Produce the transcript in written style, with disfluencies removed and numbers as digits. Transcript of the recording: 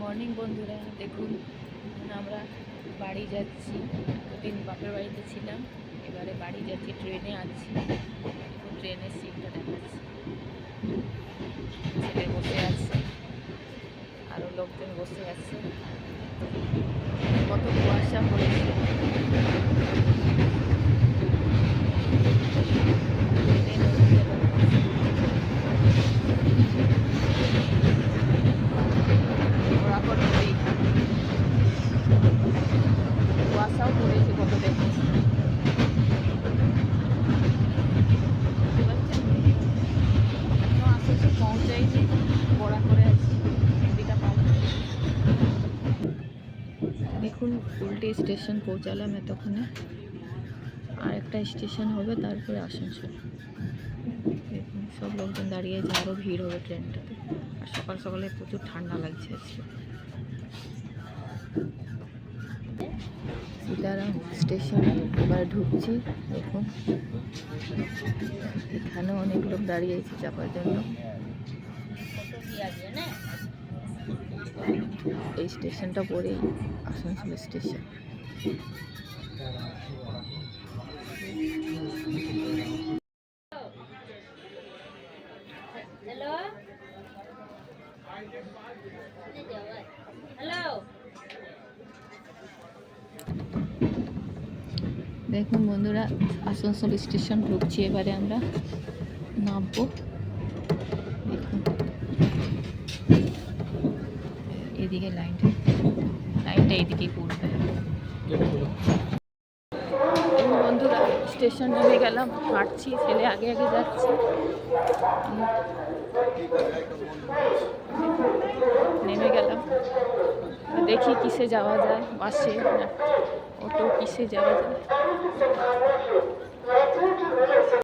Morning বন্ধুরা, দেখুন আমরা বাড়ি যাচ্ছি। দিন বাপের বাড়িতে ছিলাম, এবারে বাড়ি যাচ্ছি, ট্রেনে আছি। ট্রেনের সিটটা দেখাচ্ছি, ছেলে বসে আছে, আরও লোকজন বসে আছে। কত কুয়াশা পড়েছে। কুয়াশাও পড়েছে কত, দেখুন আশেপাশে পৌঁছাইনি, বড়া করে আছি। হিন্দিটা পাবো। দেখুন উল্টে স্টেশন পৌঁছালাম এতক্ষণে, আর একটা স্টেশন হবে, তারপরে আসানসোল। দেখুন সব লোকজন দাঁড়িয়ে আছে, আরও ভিড় হবে ট্রেনটাতে। আর সকাল সকালে প্রচুর ঠান্ডা লাগছে আজকে। সীতারাম স্টেশনে এবার ঢুকছি। দেখুন এখানে অনেক লোক দাঁড়িয়ে আছে চাপার জন্য। এই স্টেশনটা পরেই আসানসোল স্টেশন। দেখুন বন্ধুরা, আসানসোল স্টেশন ঢুকছি, এবারে আমরা নামবো। দেখুন এদিকে লাইনটা এইদিকে পড়বে। দেখুন বন্ধুরা, স্টেশন নেমে গেলাম, হাঁটছি, ছেলে আগে আগে যাচ্ছে। নেমে গেলাম, দেখি কিসে যাওয়া যায়, বাসে না অটো, কিসে যাওয়া যায়।